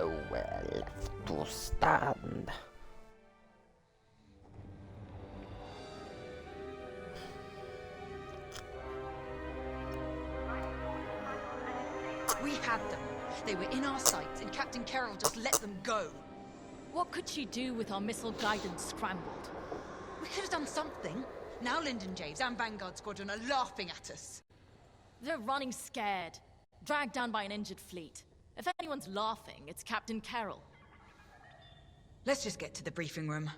nowhere left to stand. We had them. They were in our sights, and Captain Carroll just let them go. What could she do with our missile guidance scrambled? We could have done something. Now Lyndon James and Vanguard Squadron are laughing at us. They're running scared, dragged down by an injured fleet. If anyone's laughing, it's Captain Carroll. Let's just get to the briefing room.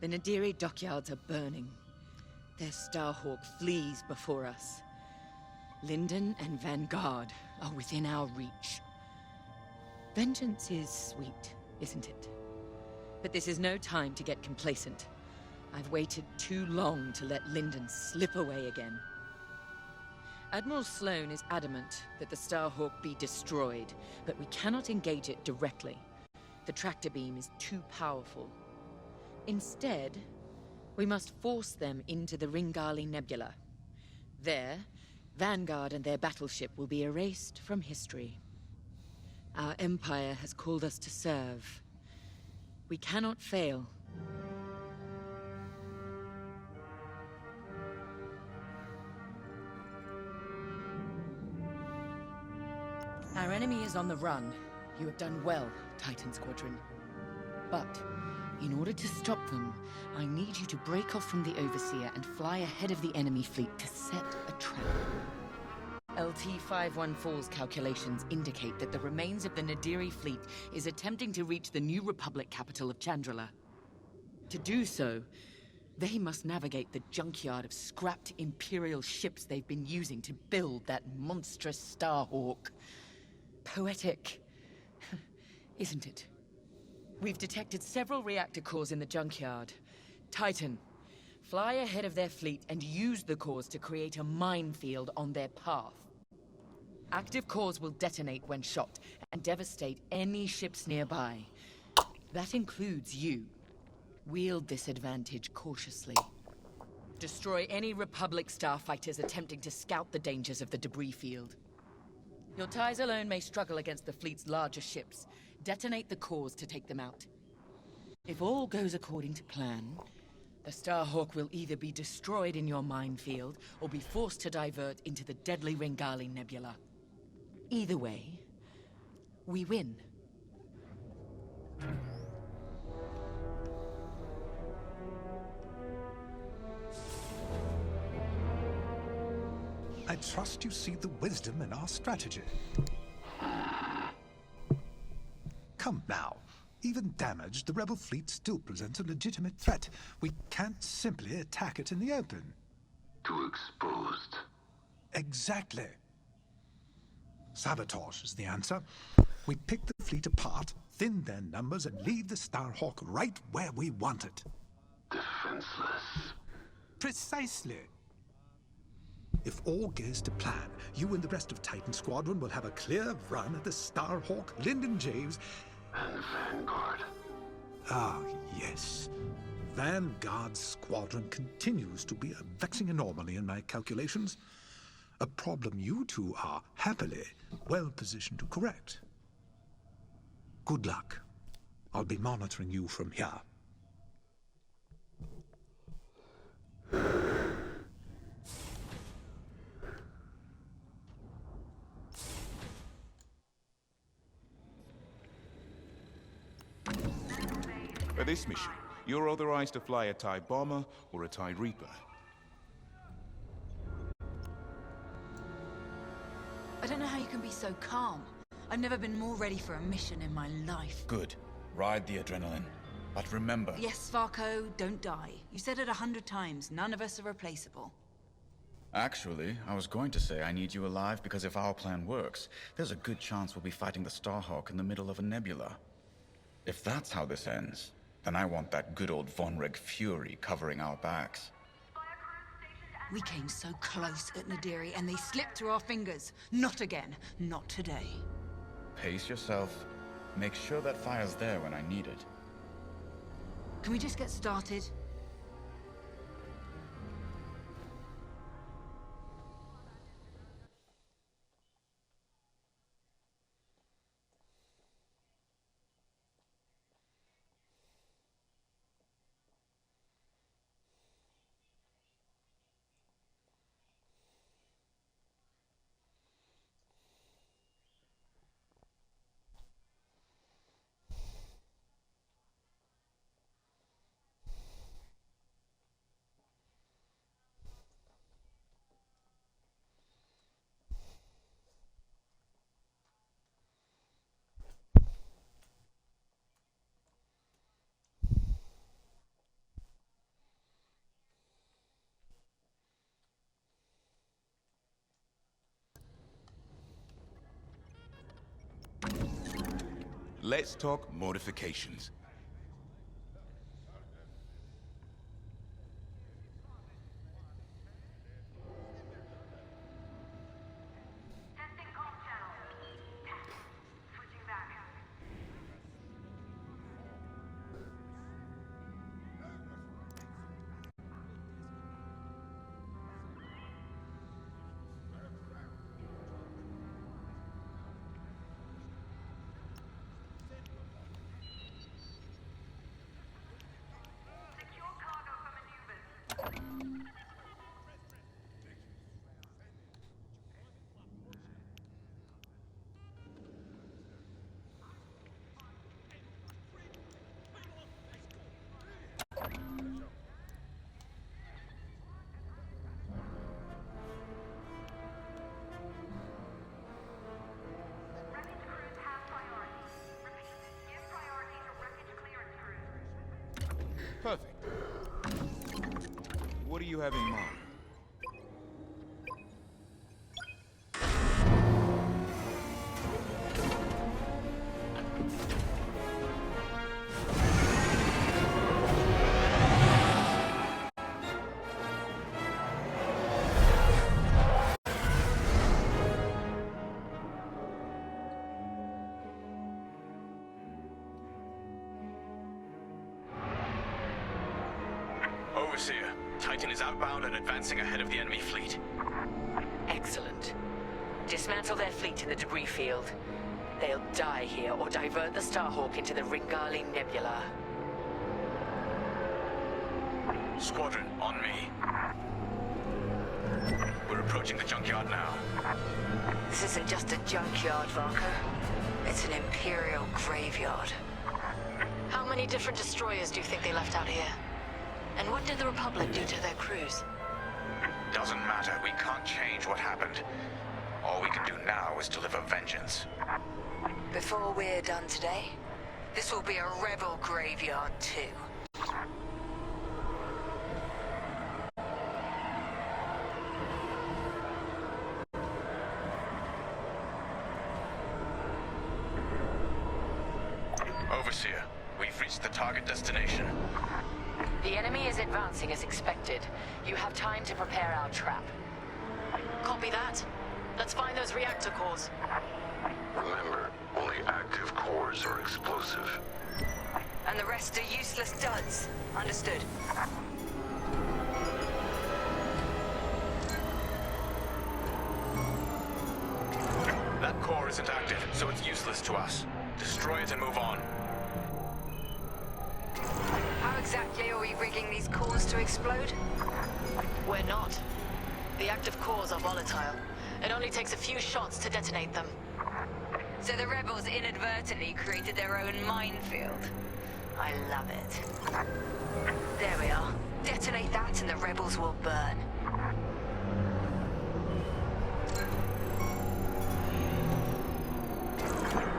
The Nadiri dockyards are burning. Their Starhawk flees before us. Lyndon and Vanguard are within our reach. Vengeance is sweet, isn't it? But this is no time to get complacent. I've waited too long to let Lyndon slip away again. Admiral Sloane is adamant that the Starhawk be destroyed, but we cannot engage it directly. The tractor beam is too powerful. Instead, we must force them into the Ringali Nebula. There, Vanguard and their battleship will be erased from history. Our Empire has called us to serve. We cannot fail. Our enemy is on the run. You have done well, Titan Squadron. But in order to stop them, I need you to break off from the Overseer and fly ahead of the enemy fleet to set a trap. LT-514's calculations indicate that the remains of the Nadiri fleet is attempting to reach the New Republic capital of Chandrila. To do so, they must navigate the junkyard of scrapped Imperial ships they've been using to build that monstrous Starhawk. Poetic, isn't it? We've detected several reactor cores in the junkyard. Titan, fly ahead of their fleet and use the cores to create a minefield on their path. Active cores will detonate when shot and devastate any ships nearby. That includes you. Wield this advantage cautiously. Destroy any Republic starfighters attempting to scout the dangers of the debris field. Your ties alone may struggle against the fleet's larger ships. Detonate the cores to take them out. If all goes according to plan, the Starhawk will either be destroyed in your minefield or be forced to divert into the deadly Ringali Nebula. Either way, we win. I trust you see the wisdom in our strategy. Come now. Even damaged, the rebel fleet still presents a legitimate threat. We can't simply attack it in the open. Too exposed. Exactly. Sabotage is the answer. We pick the fleet apart, thin their numbers, and leave the Starhawk right where we want it. Defenseless. Precisely. If all goes to plan, you and the rest of Titan Squadron will have a clear run at the Starhawk, Lyndon James, and Vanguard. Ah, yes. Vanguard's squadron continues to be a vexing anomaly in my calculations. A problem you two are, happily, well positioned to correct. Good luck. I'll be monitoring you from here. For this mission, you're authorized to fly a TIE Bomber or a TIE Reaper. I don't know how you can be so calm. I've never been more ready for a mission in my life. Good. Ride the adrenaline. But remember... Yes, Farco, don't die. You said it 100 times. None of us are replaceable. Actually, I was going to say I need you alive because if our plan works, there's a good chance we'll be fighting the Starhawk in the middle of a nebula. If that's how this ends, then I want that good old Von Reg fury covering our backs. We came so close at Nadiri and they slipped through our fingers. Not again. Not today. Pace yourself. Make sure that fire's there when I need it. Can we just get started? Let's talk modifications. Testing comm channel. Switching back. Secure cargo for maneuvers. Wreckage crews have priority. Repeat, give priority to wreckage clearance crews. Perfect. What do you have in mind? Overseer, Titan is outbound and advancing ahead of the enemy fleet. Excellent. Dismantle their fleet in the debris field. They'll die here or divert the Starhawk into the Ringali Nebula. Squadron, on me. We're approaching the junkyard now. This isn't just a junkyard, Varka. It's an Imperial graveyard. How many different destroyers do you think they left out here? And what did the Republic do to their crews? Doesn't matter, we can't change what happened. All we can do now is deliver vengeance. Before we're done today, this will be a rebel graveyard too. Overseer, we've reached the target destination. The enemy is advancing as expected. You have time to prepare our trap. Copy that. Let's find those reactor cores. Remember, only active cores are explosive. And the rest are useless duds. Understood. That core isn't active, so it's useless to us. Destroy it and move on. How exactly are we rigging these cores to explode? We're not. The active cores are volatile. It only takes a few shots to detonate them. So the rebels inadvertently created their own minefield. I love it. There we are. Detonate that and the rebels will burn.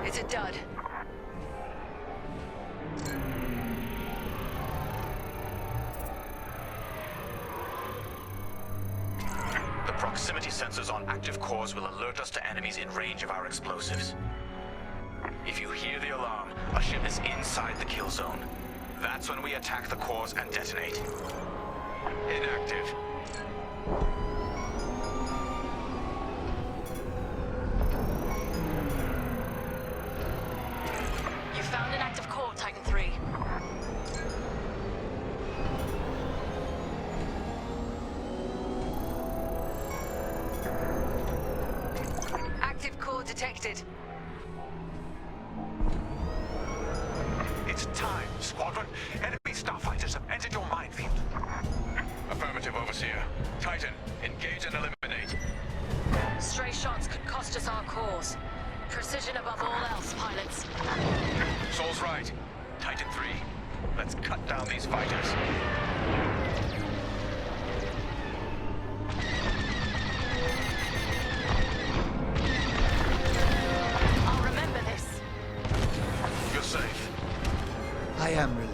It's a dud. The proximity sensors on active cores will alert us to enemies in range of our explosives. If you hear the alarm, a ship is inside the kill zone. That's when we attack the cores and detonate. Inactive. detected. It's time, Squadron. Enemy starfighters have entered your minefield. Affirmative, Overseer. Titan, engage and eliminate. Stray shots could cost us our cause. Precision above all else, pilots. Soul's right. Titan 3, let's cut down these fighters. I'll remember this. You're safe. I am relieved.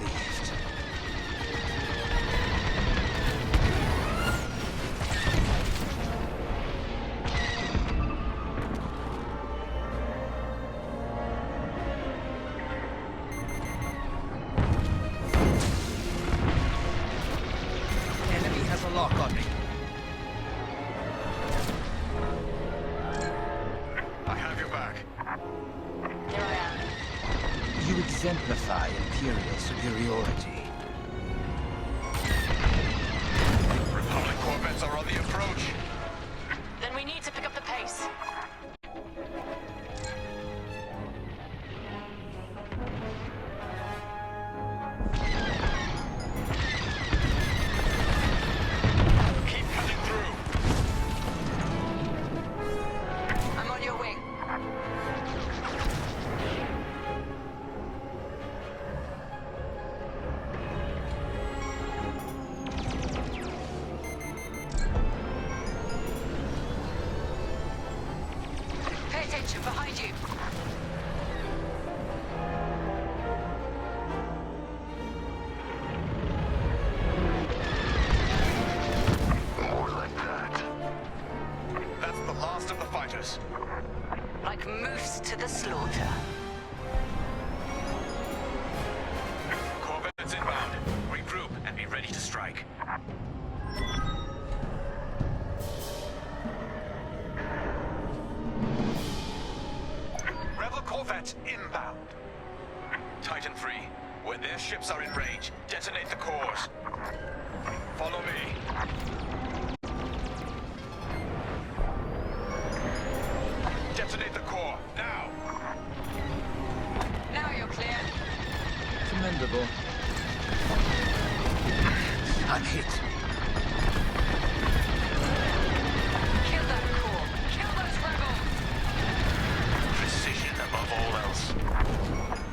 Enemy has a lock on me. I have your back. Here I am. You exemplify Imperial superiority. Republic corvettes are on the approach. Then we need to pick up the pace. Keep cutting through. I'm on your wing. Pay attention behind you. More like that. That's the last of the fighters. Like moose to the slaughter. Corvettes inbound. Regroup and be ready to strike. Rebel corvettes inbound. Titan 3, when their ships are in range, detonate the cores. Follow me. Detonate the core, now! Now you're clear. Commendable. I'm hit. Kill that core. Kill those rebels. Precision above all else.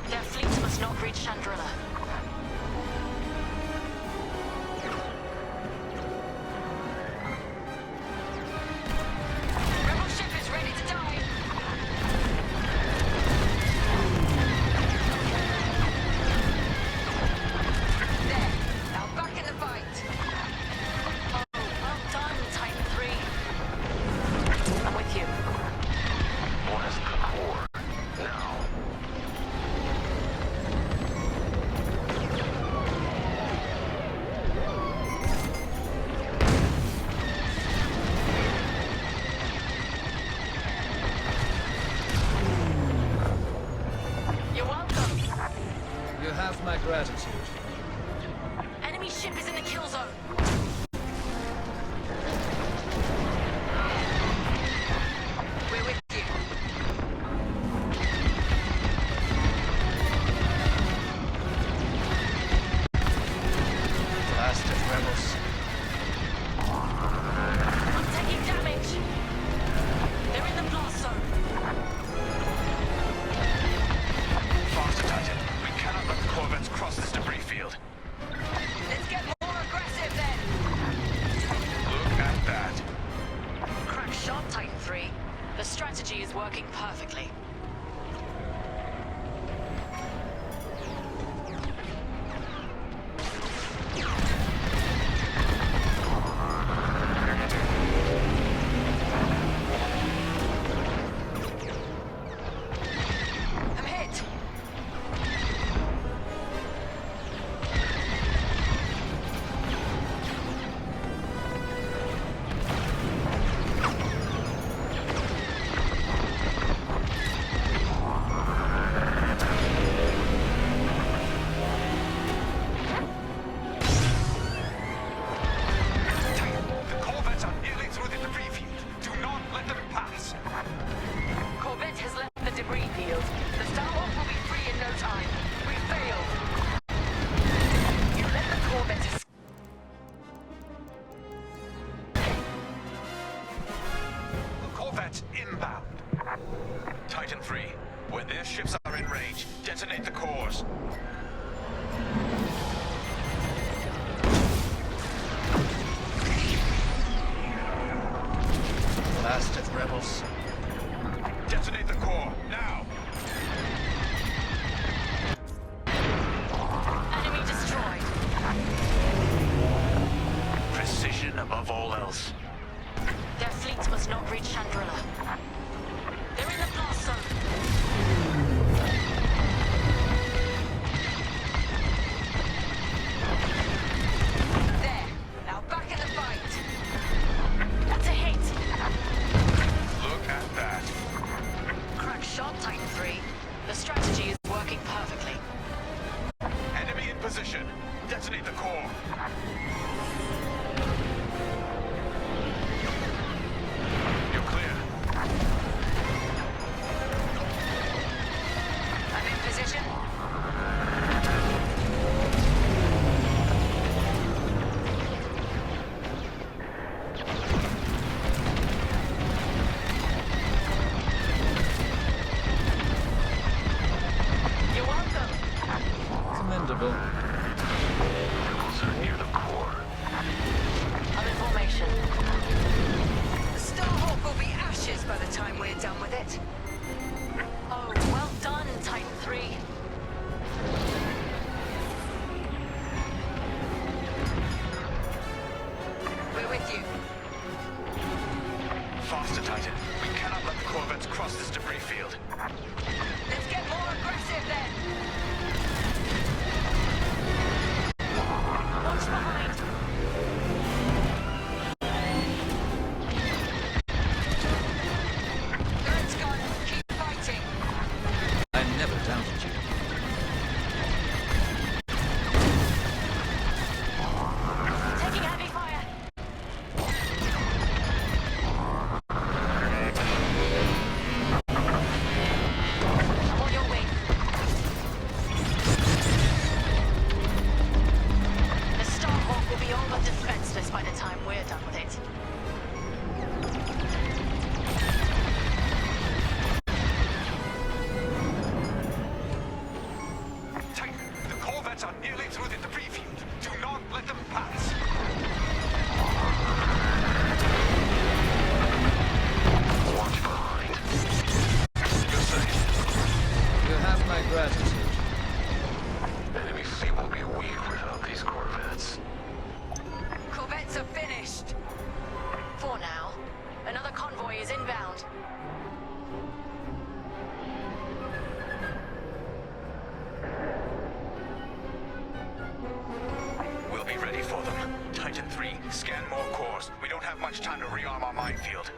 Their fleets must not reach Chandrilla. Rebel ship is ready to die. There. Now back in the fight. Oh, well done, Titan 3. I'm with you. Blast the core. Now. You're welcome. You have my gratitude. Enemy ship is in the kill zone. We're with you. Blasted rebels. I'm taking damage. They're in the blast zone. Faster, Titan. We cannot let the corvettes cross this debris field. Let's get more aggressive then. Look at that. Crack shot, Titan 3. The strategy is working perfectly. I'm hit. Their ships are in range. Detonate the cores. Blasted rebels. Detonate the core, now! Enemy destroyed. Precision above all else. Their fleets must not reach Chandrila. They're in the blast zone. There. Now back in the fight. That's a hit. Look at that. Crack shot, Titan 3. The strategy is working perfectly. Enemy in position. Detonate the core. You're clear. I'm in position. You're welcome. Commendable. Rebels are near the core. I'm in formation. The Starhawk will be ashes by the time we're done with it. Oh, well done, Titan 3. We're with you. Faster, Titan. We cannot let the corvettes cross this debris field. Let's get more aggressive then. Watch behind. Threat's gone. Keep fighting. I never doubted you. Taking heavy fire. I'm on your way. The Starhawk will be all but defenseless by the time we're done with it. Titan, the corvettes are nearly through the debris field. Do not let them pass. Watch behind. You're safe. You have my gratitude. Enemy fleet will be weak without these corvettes. Corvettes are finished. For now. Another convoy is inbound. We'll be ready for them. Titan 3, scan more cores. We don't have much time to rearm our minefield.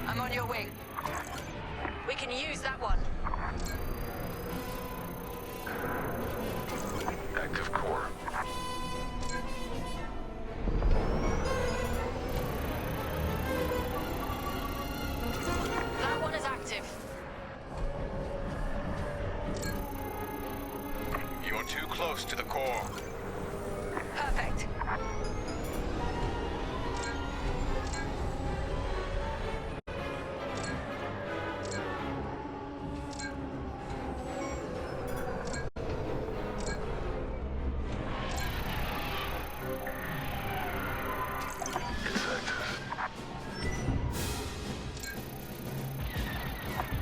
I'm on your wing. We can use that one. Active core. That one is active. You're too close to the core. Perfect. It's active.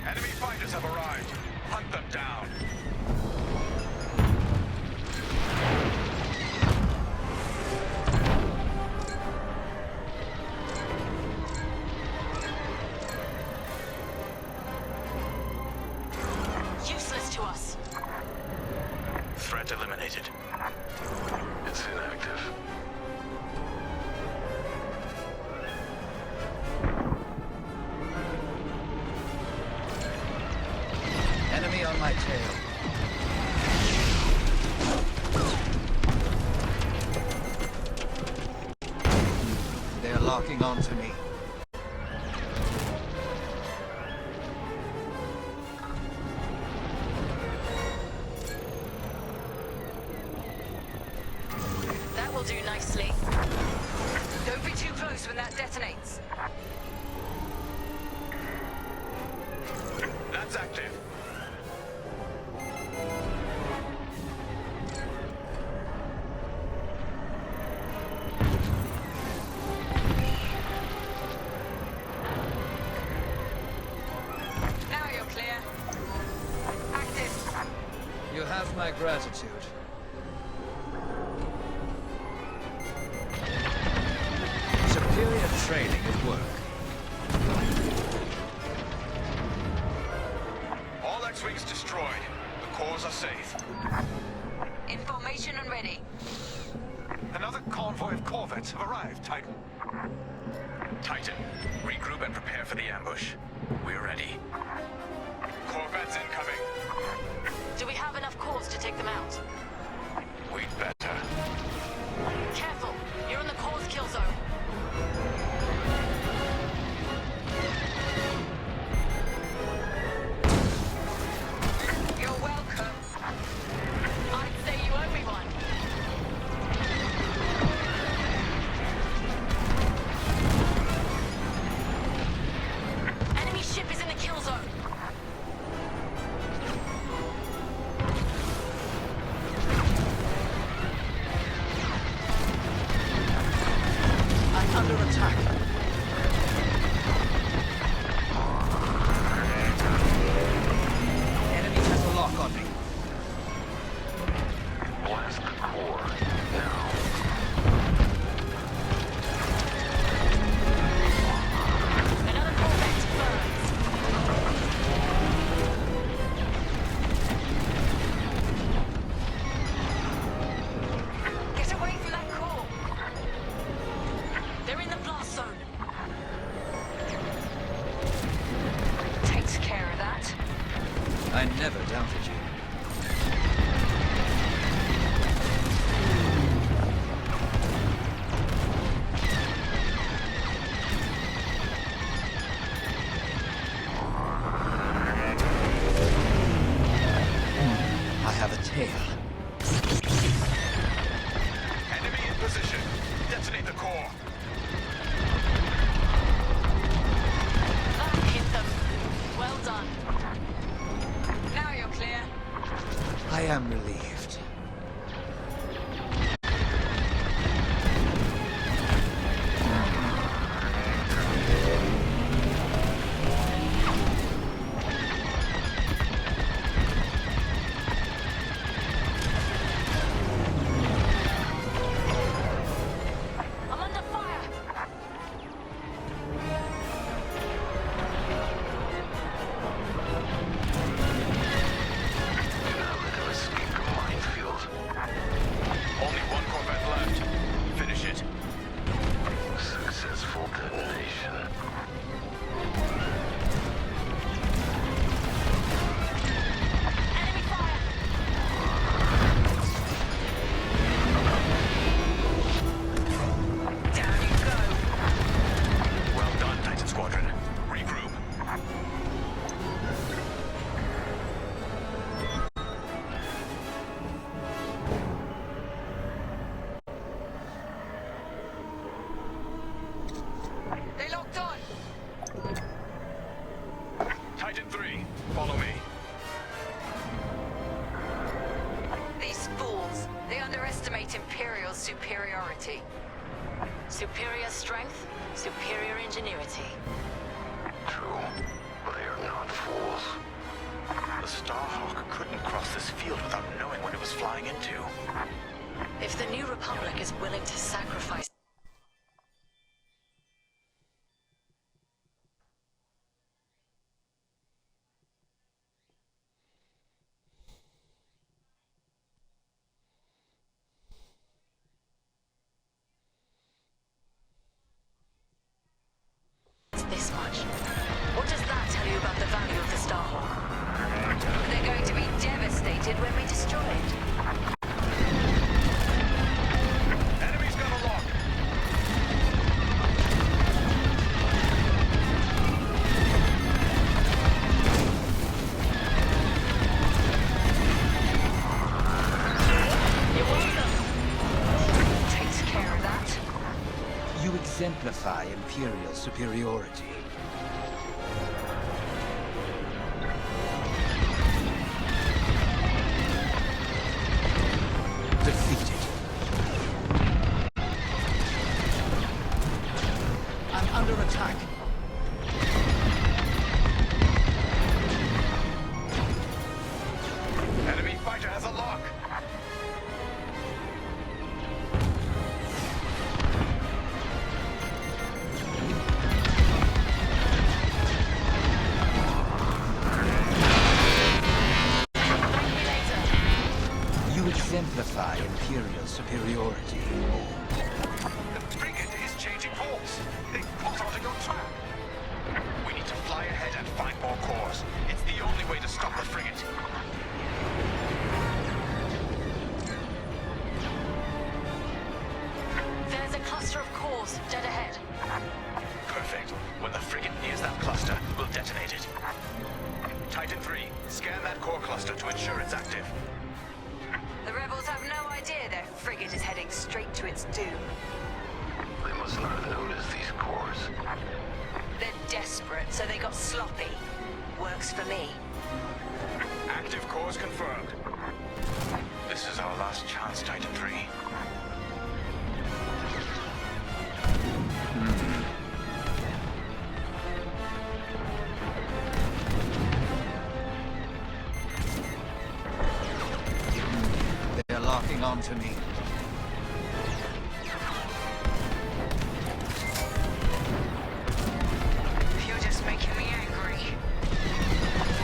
Enemy fighters have arrived. Hunt them down. Useless to us. Threat eliminated. It's inactive. Enemy on my tail. They're locking onto me. That will do nicely. Don't be too close when that detonates. That's active. Now you're clear. Active. You have my gratitude. Superior training at work. All X-Wings destroyed. The cores are safe. Information and ready. Another convoy of corvettes have arrived, Titan. Titan, regroup and prepare for the ambush. We're ready. Corvettes incoming. Do we have enough cores to take them out? We'd better. Careful! You're in the cores kill zone. You're welcome. I'd say you owe me one. Enemy ship is in the kill zone. I'm under attack. Enemy has a lock on me. Blast the core. Now. Another corvette burns. Get away from that core. They're in the blast zone. Takes care of that. I never doubted you. I have a tail. Enemy in position. Detonate the core. That hit them. Well done. Now you're clear. I am relieved. I'm under fire. Do not let him escape the minefield. Only one corvette left. Finish it. Successful detonation. Enemy fire. Down you go. Well done, Titan Squadron. Regroup. They locked on. Titan 3, follow me. These fools. They underestimate Imperial superiority. Superior strength, superior ingenuity. True, but they are not fools. The Starhawk couldn't cross this field without knowing what it was flying into. If the New Republic is willing to sacrifice this much, what does that tell you about the value of the Starhawk? They're going to be devastated when we destroy it. Enemy's got a lock. You're welcome. Takes care of that. You exemplify Imperial superiority. mark. You exemplify Imperial superiority. The frigate is changing course. They put out your track. We need to fly ahead and find more cores. It's the only way to stop the frigate. There's a cluster of cores dead ahead. Perfect. When the frigate nears that cluster, we'll detonate it. Titan 3, scan that core cluster to ensure it's active. The rebels have no idea their frigate is heading straight to its doom. They must not have noticed these cores. They're desperate, so they got sloppy. Works for me. Active cores confirmed. This is our last chance, Titan 3. They're locking onto me. You're just making me angry.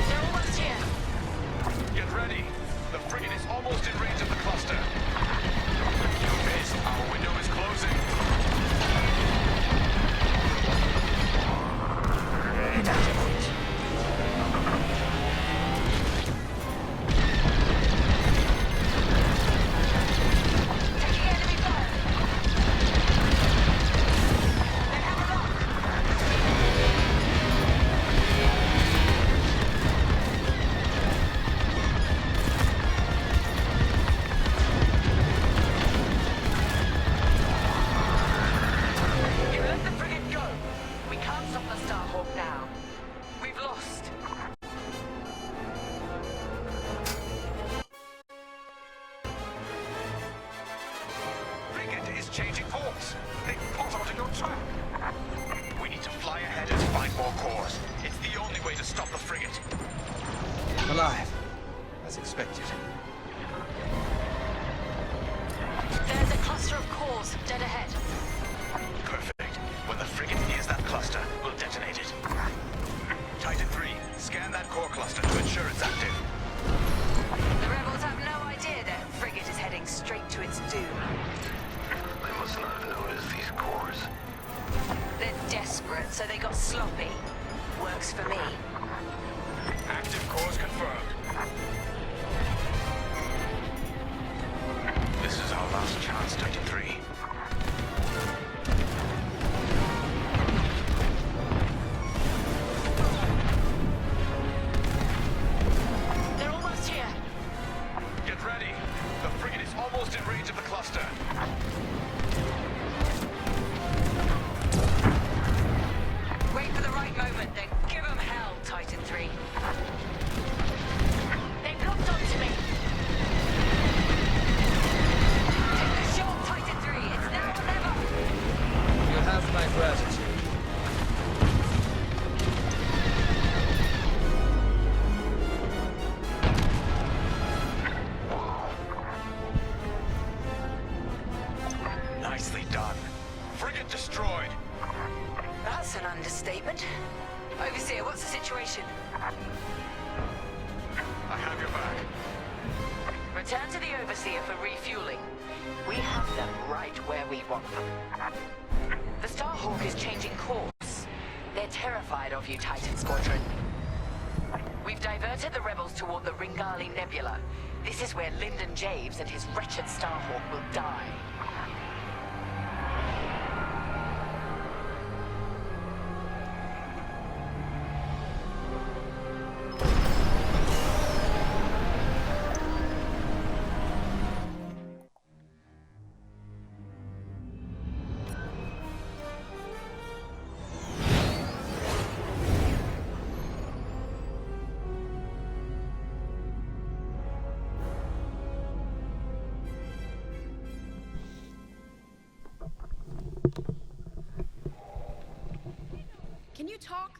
They're almost here. Get ready. The frigate is almost in range of the cluster. You missed. Our window is closing. Inadequate. Taking enemy fire. They have a lock. You let the frigate go. We can't stop the Starhawk now. We've lost. Frigate is changing course. They put out your track. We need to fly ahead and find more cores. It's the only way to stop the frigate. Alive. As expected. There's a cluster of cores dead ahead. Perfect. When the frigate nears that cluster, we'll detonate it. Titan 3, scan that core cluster to ensure it's active. The rebels have no idea their frigate is heading straight to its doom. They must not have noticed these cores. They're desperate, so they got sloppy. Works for me. Active cores confirmed. This is our last chance, Titan 3. They're almost here. Get ready. The frigate is almost in range of the cluster. Wait for the right moment, then give them hell, Titan 3. They've locked onto me. Take the shot, Titan 3. It's now or never. You have my gratitude. Nicely done. Frigate destroyed. That's an understatement. Overseer, what's the situation? I have your back. Return to the Overseer for refueling. We have them right where we want them. The Starhawk is changing course. They're terrified of you, Titan Squadron. We've diverted the rebels toward the Ringali Nebula. This is where Lyndon Javes and his wretched Starhawk will die. Can you talk?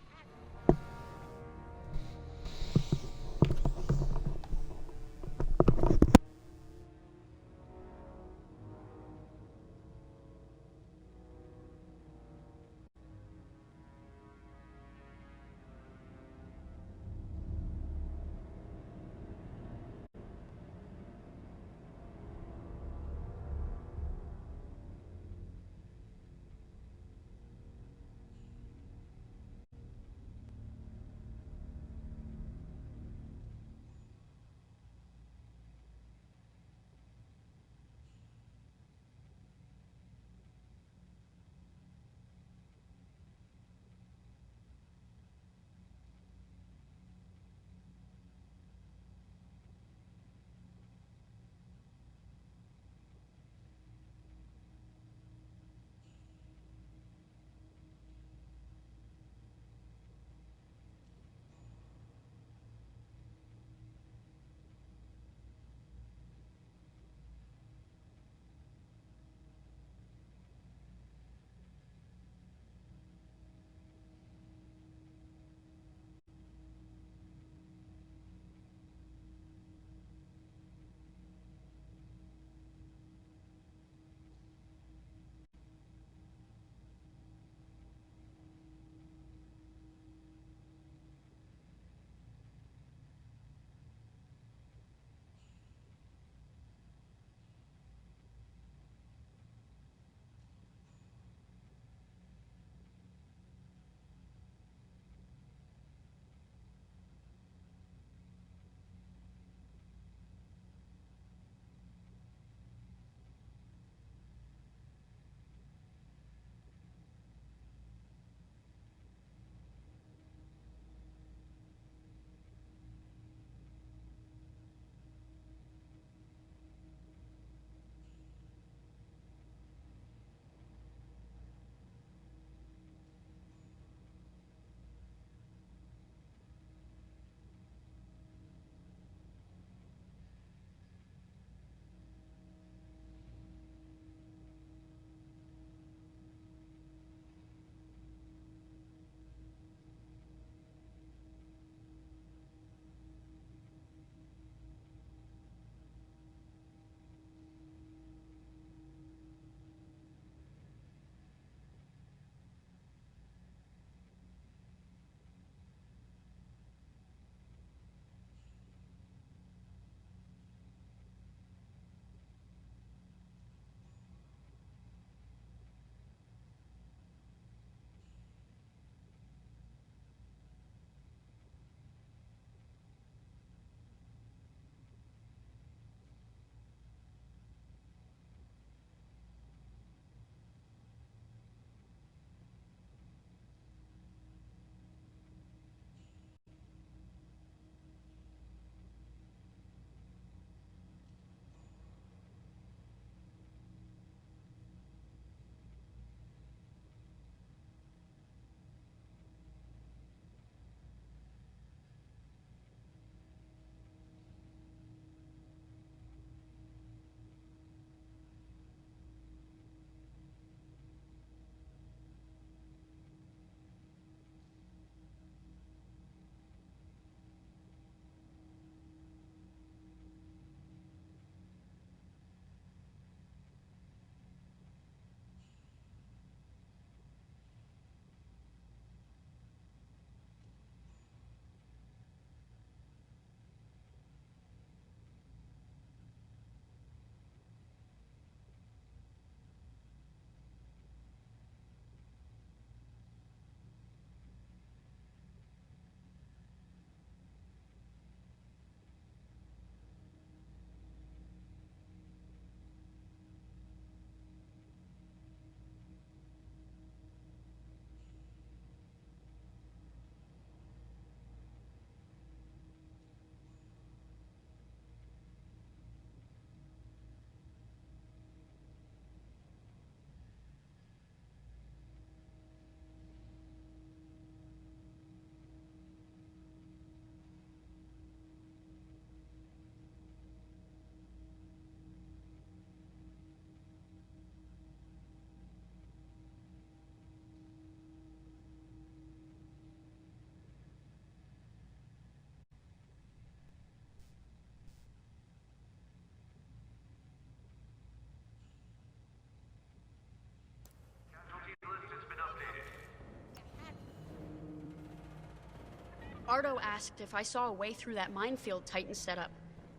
Ardo asked if I saw a way through that minefield Titan set up.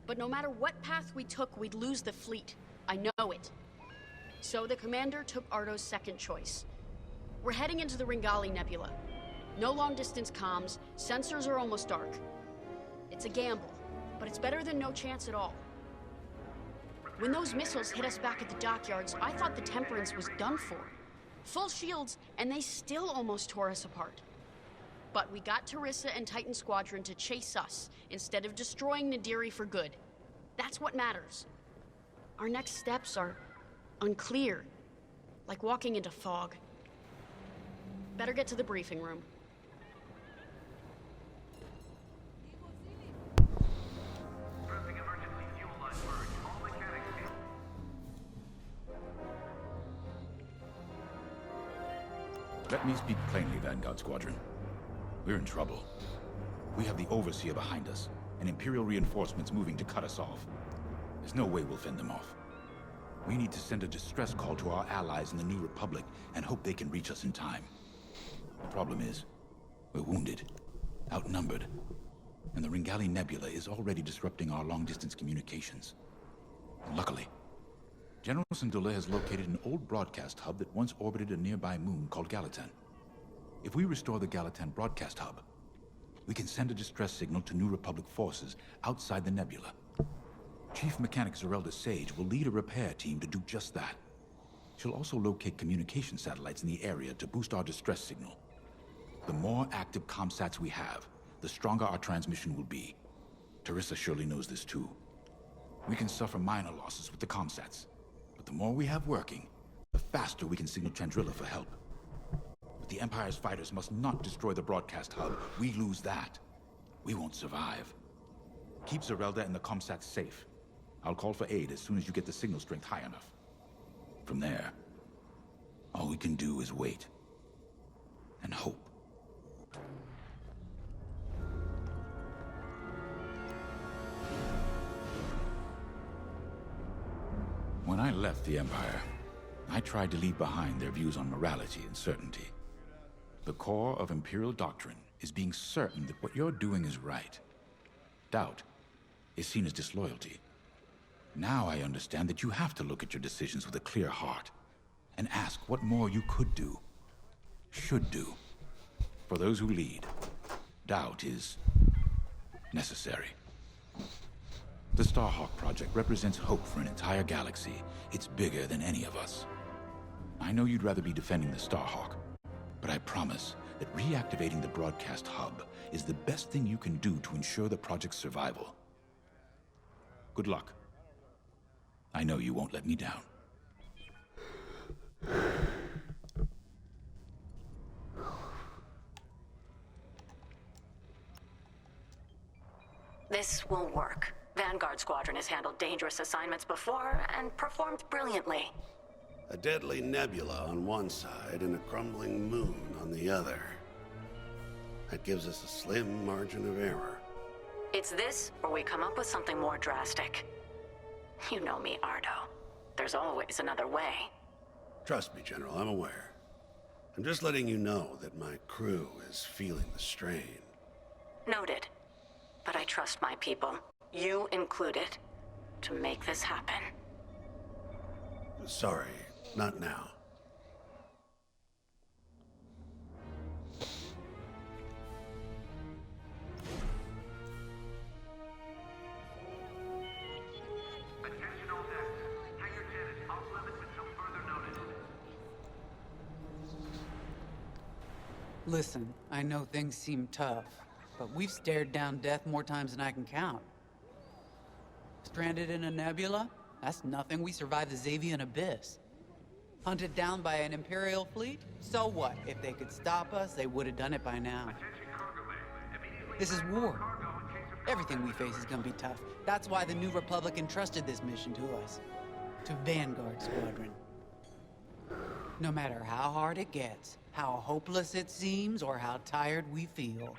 But no matter what path we took, we'd lose the fleet. I know it. So the commander took Ardo's second choice. We're heading into the Ringali Nebula. No long-distance comms, sensors are almost dark. It's a gamble, but it's better than no chance at all. When those missiles hit us back at the dockyards, I thought the Temperance was done for. Full shields, and they still almost tore us apart. But we got Teresa and Titan Squadron to chase us, instead of destroying Nadiri for good. That's what matters. Our next steps are unclear, like walking into fog. Better get to the briefing room. Let me speak plainly, Vanguard Squadron. We're in trouble. We have the Overseer behind us, and Imperial reinforcements moving to cut us off. There's no way we'll fend them off. We need to send a distress call to our allies in the New Republic and hope they can reach us in time. The problem is, we're wounded, outnumbered, and the Ringali Nebula is already disrupting our long-distance communications. And luckily, General Syndulla has located an old broadcast hub that once orbited a nearby moon called Gallatin. If we restore the Gallatin broadcast hub, we can send a distress signal to New Republic forces outside the nebula. Chief Mechanic Zerelda Sage will lead a repair team to do just that. She'll also locate communication satellites in the area to boost our distress signal. The more active comsats we have, the stronger our transmission will be. Teresa surely knows this too. We can suffer minor losses with the comsats, but the more we have working, the faster we can signal Chandrila for help. But the Empire's fighters must not destroy the broadcast hub. We lose that, we won't survive. Keep Zerelda and the comsats safe. I'll call for aid as soon as you get the signal strength high enough. From there, all we can do is wait. And hope. When I left the Empire, I tried to leave behind their views on morality and certainty. The core of Imperial doctrine is being certain that what you're doing is right. Doubt is seen as disloyalty. Now I understand that you have to look at your decisions with a clear heart and ask what more you could do, should do. For those who lead, doubt is necessary. The Starhawk project represents hope for an entire galaxy. It's bigger than any of us. I know you'd rather be defending the Starhawk, but I promise that reactivating the broadcast hub is the best thing you can do to ensure the project's survival. Good luck. I know you won't let me down. This will work. Vanguard Squadron has handled dangerous assignments before and performed brilliantly. A deadly nebula on one side and a crumbling moon on the other. That gives us a slim margin of error. It's this, or we come up with something more drastic. You know me, Ardo. There's always another way. Trust me, General, I'm aware. I'm just letting you know that my crew is feeling the strain. Noted. But I trust my people, you included, to make this happen. Sorry, not now. Listen, I know things seem tough, but we've stared down death more times than I can count. Stranded in a nebula? That's nothing. We survived the Xavian Abyss. Hunted down by an Imperial fleet? So what? If they could stop us, they would have done it by now. This is war. Everything we face is gonna be tough. That's why the New Republic entrusted this mission to us. To Vanguard Squadron. No matter how hard it gets, how hopeless it seems, or how tired we feel,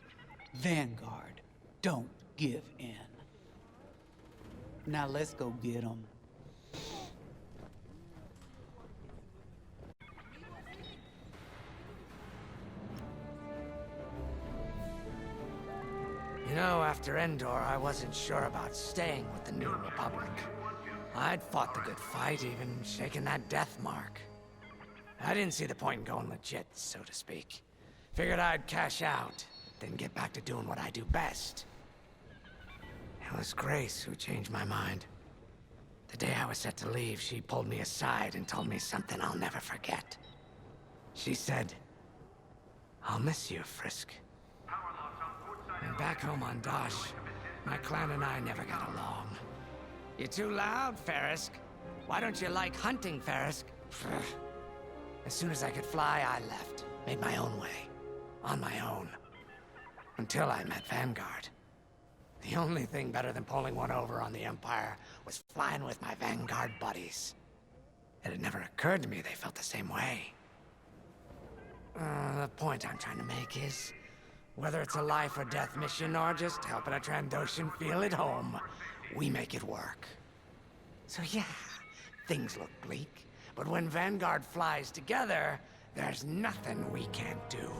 Vanguard don't give in. Now let's go get them. after Endor, I wasn't sure about staying with the New Republic. I'd fought the good fight, even shaken that death mark. I didn't see the point in going legit, so to speak. Figured I'd cash out, then get back to doing what I do best. It was Grace who changed my mind. The day I was set to leave, she pulled me aside and told me something I'll never forget. She said, "I'll miss you, Frisk." And back home on Dosh, my clan and I never got along. "You're too loud, Farisk. Why don't you like hunting, Farisk?" As soon as I could fly, I left. Made my own way. On my own. Until I met Vanguard. The only thing better than pulling one over on the Empire was flying with my Vanguard buddies. It had never occurred to me they felt the same way. The point I'm trying to make is, whether it's a life or death mission or just helping a Trandoshan feel at home, we make it work. So yeah, things look bleak, but when Vanguard flies together, there's nothing we can't do,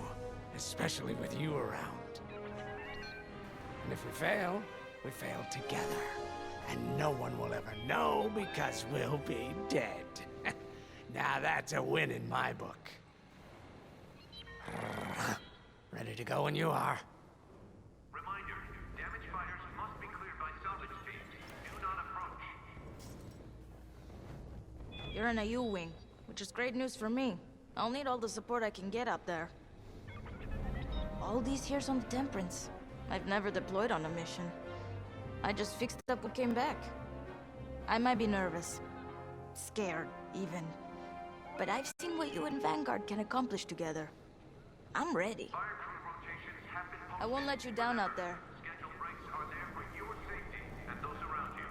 especially with you around. And if we fail together, and no one will ever know because we'll be dead. Now that's a win in my book. Ready to go when you are. Reminder, damaged fighters must be cleared by salvage teams. Do not approach. You're in a U-wing, which is great news for me. I'll need all the support I can get up there. All these years on the Temperance, I've never deployed on a mission. I just fixed up what came back. I might be nervous. Scared, even. But I've seen what you and Vanguard can accomplish together. I'm ready. I won't let you down out there. Scheduled breaks are there for your safety and those around you.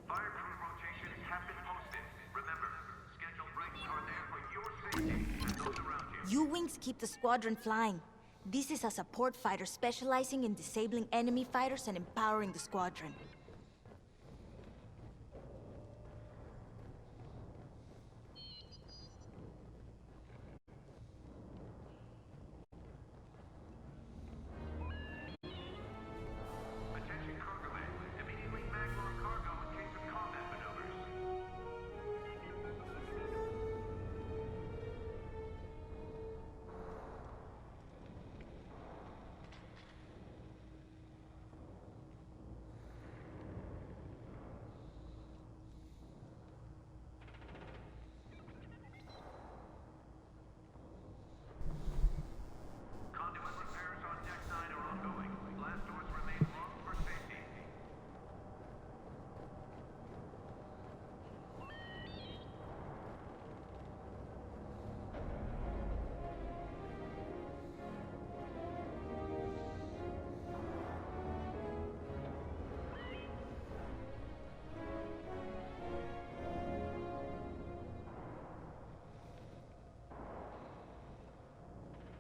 Fire crew rotations have been posted. Remember, scheduled breaks are there for your safety and those around you. U-wings keep the squadron flying. This is a support fighter specializing in disabling enemy fighters and empowering the squadron. Attention cargo bay. Immediately Magmar cargo in case of combat maneuvers. Conduit repairs on Deck 9 are ongoing. Blast doors remain locked for safety.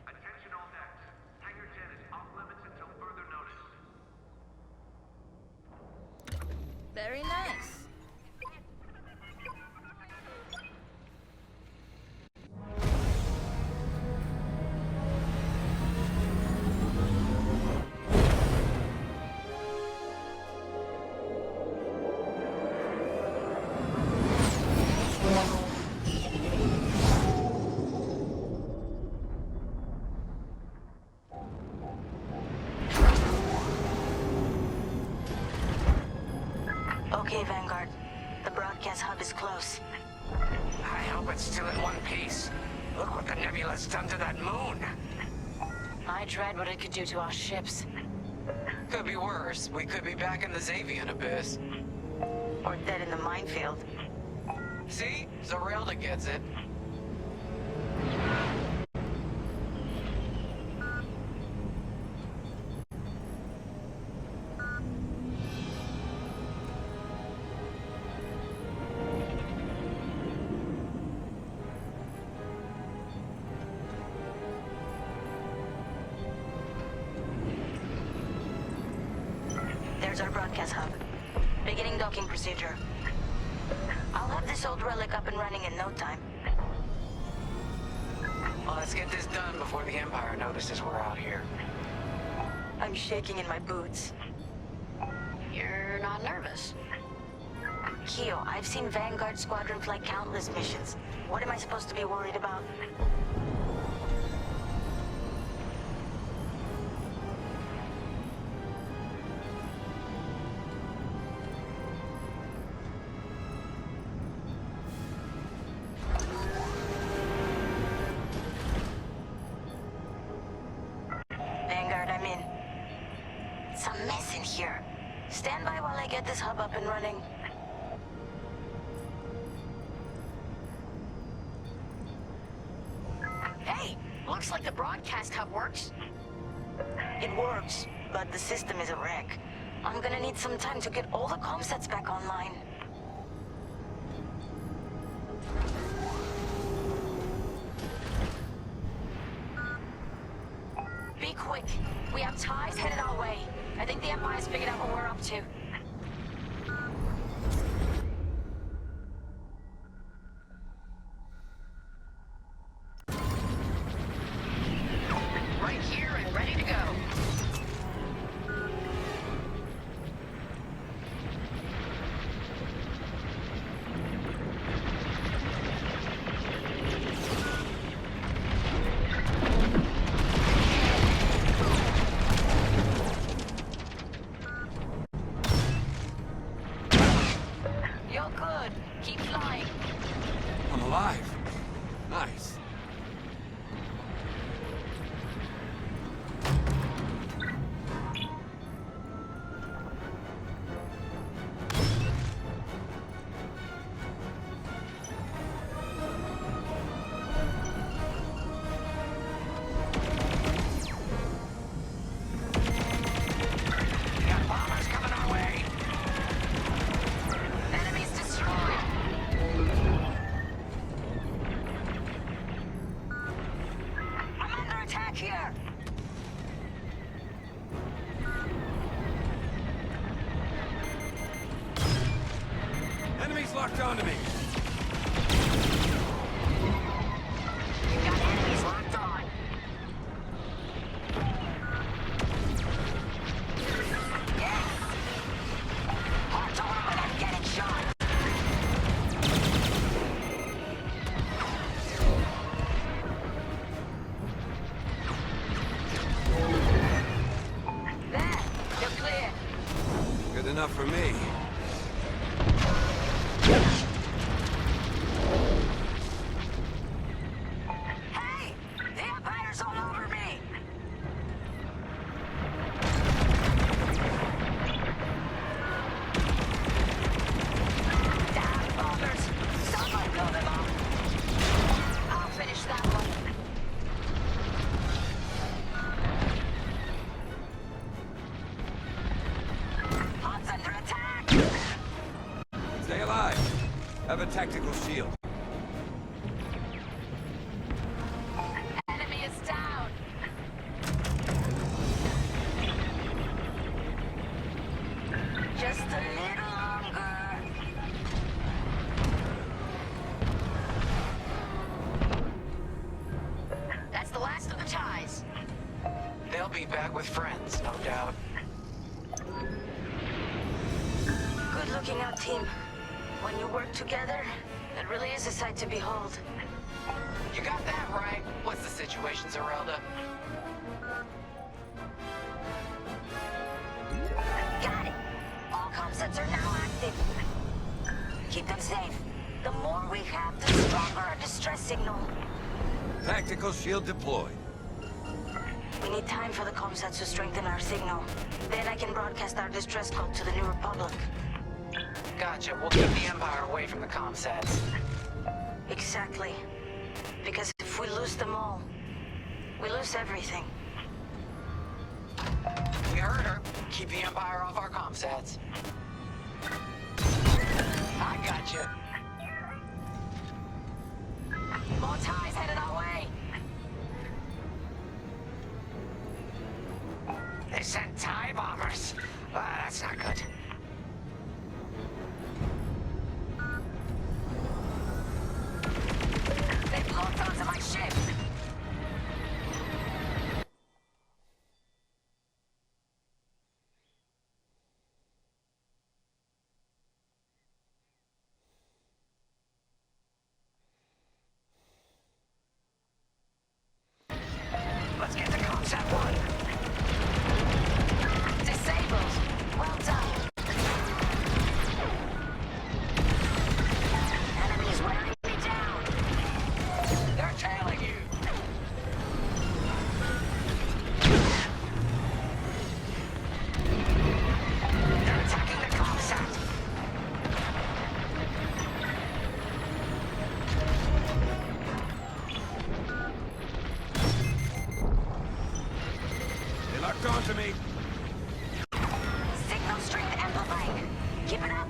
Attention all decks. Hangar 10 is off limits until further notice. Very nice. Okay, Vanguard. The broadcast hub is close. I hope it's still in one piece. Look what the nebula's done to that moon. I dread what it could do to our ships. Could be worse. We could be back in the Xavian abyss. Or dead in the minefield. See? Zarelda gets it. towards our broadcast hub. Beginning docking procedure. I'll have this old relic up and running in no time. Well, let's get this done before the Empire notices we're out here. I'm shaking in my boots. You're not nervous. Keo, I've seen Vanguard Squadron fly countless missions. What am I supposed to be worried about? Vanguard, I'm in. It's a mess in here. Stand by while I get this hub up and running. Hey, looks like the broadcast hub works. It works, but the system is a wreck. I'm gonna need some time to get all the comm sets back online. Be quick. We have ties headed our way. I think the Empire's figured out what we're up to. Right here and ready to go. You're good. Keep flying. I'm alive. Nice. Got bombers coming our way. Enemies destroyed. I'm under attack here. Enemies locked onto me. You've got enemies locked on. Yes! Hard to run without getting shot. There, you're clear. Good enough for me. Hey! The Empire's all over me! Damn bombers! Someone blow them up! I'll finish that one. Hub's under attack! Stay alive. Have a tactical shield. Enemy is down! Just a little longer. That's the last of the ties. They'll be back with friends, no doubt. Good looking out, team. When you work together, it really is a sight to behold. You got that right. What's the situation, Zerelda? Got it! All comm sets are now active. Keep them safe. The more we have, the stronger our distress signal. Tactical shield deployed. We need time for the comm sets to strengthen our signal. Then I can broadcast our distress code to the New Republic. Gotcha. We'll keep the Empire away from the comm sets. Exactly. Because if we lose them all, we lose everything. We heard her. Keep the Empire off our comm sets. I gotcha. More ties headed our way. They sent TIE bombers. That's not good. They've locked onto my ship. Let's get the comsat one. Disabled. Well done. Enemies wearing me down. They're tailing you. They're attacking the comsat. They locked onto me. Signal strength amplifying. Keep it up.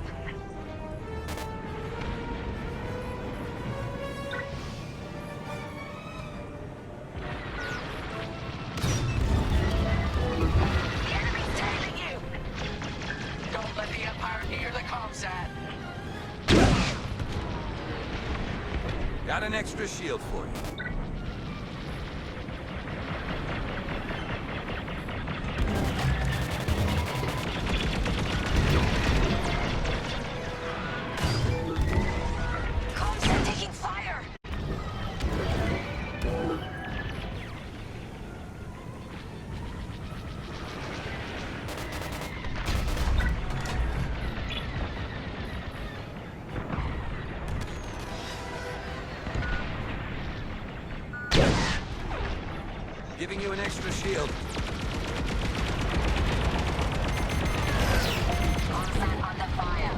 The enemy's tailing you. Don't let the Empire near the comsat. Got an extra shield for you. Comsat taking fire. Giving you an extra shield. Comsat under fire.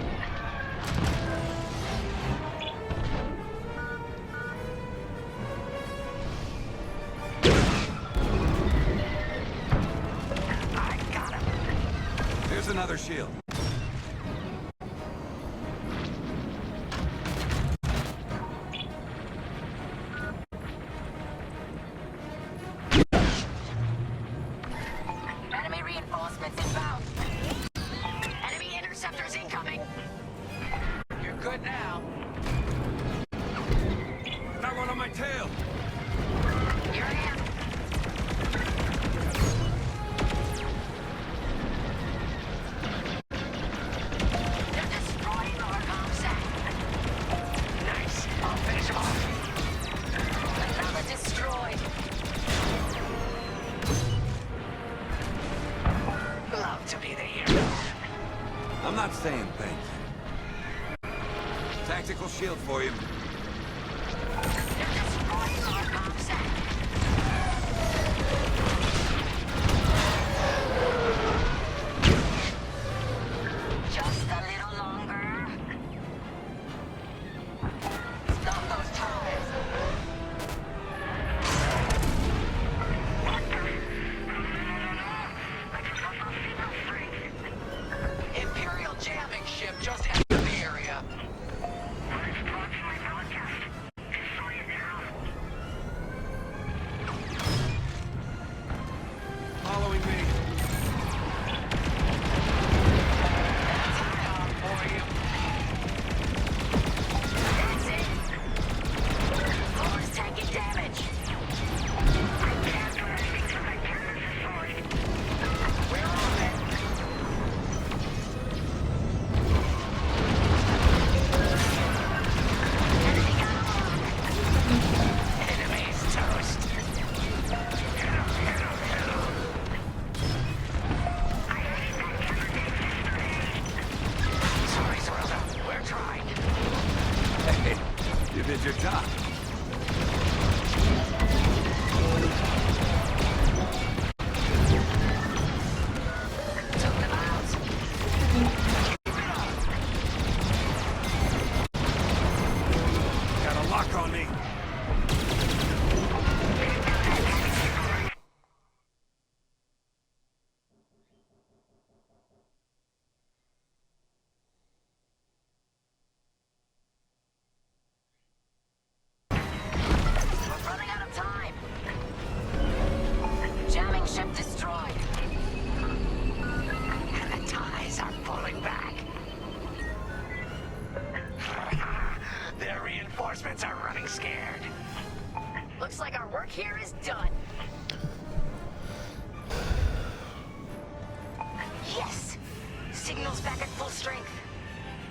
I got him. There's another shield. Enemy reinforcements inbound. Enemy interceptors incoming. You're good now. Got one on my tail. Here I am. They're destroying our comsat. Nice. I'll finish him off. Another destroyed. Love to be the hero. I'm not saying thank you. Tactical shield for you. They're destroying our comsat. Just a little longer. Stop those ties. Imperial jamming ship just entered the area. Approximately here is done. Yes! Signal's back at full strength.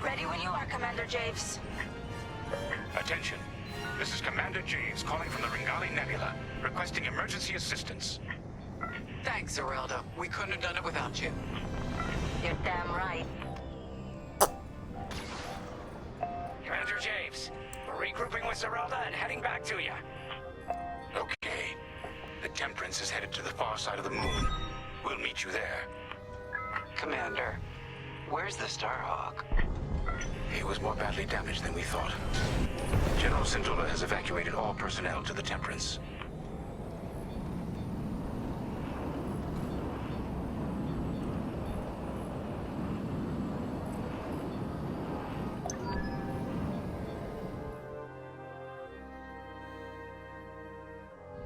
Ready when you are, Commander Javes. Attention. This is Commander James calling from the Ringali Nebula, requesting emergency assistance. Thanks, Zerelda. We couldn't have done it without you. You're damn right. Commander James, we're regrouping with Zerelda and heading back to you. Okay. The Temperance is headed to the far side of the moon. We'll meet you there. Commander, where's the Starhawk? It was more badly damaged than we thought. General Syndulla has evacuated all personnel to the Temperance.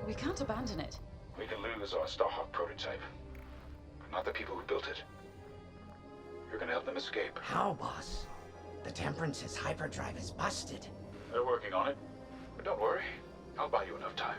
We can't abandon it. We can lose our Starhawk prototype, but not the people who built it. You're gonna help them escape. How, boss? The Temperance's hyperdrive is busted. They're working on it, but don't worry. I'll buy you enough time.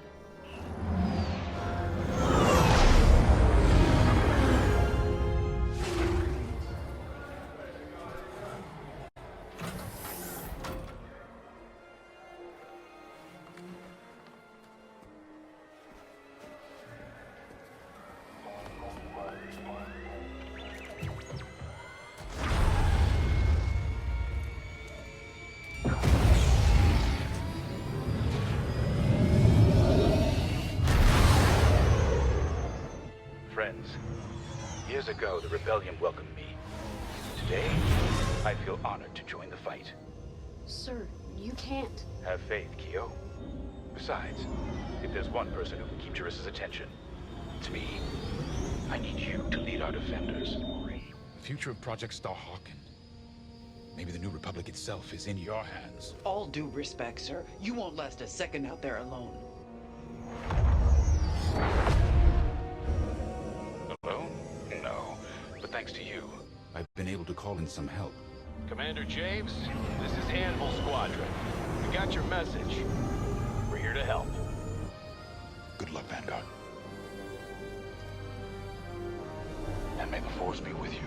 Friends, years ago the Rebellion welcomed me. Today, I feel honored to join the fight. Sir, you can't. Have faith, Kyo. Besides, if there's one person who can keep Jarissa's attention, it's me. I need you to lead our defenders. The future of Project Starhawk and maybe the New Republic itself is in your hands. All due respect, sir. You won't last a second out there alone. Alone? No. But thanks to you, I've been able to call in some help. Commander James, this is Anvil Squadron. We got your message. We're here to help. Good luck, Vanguard. And may the Force be with you.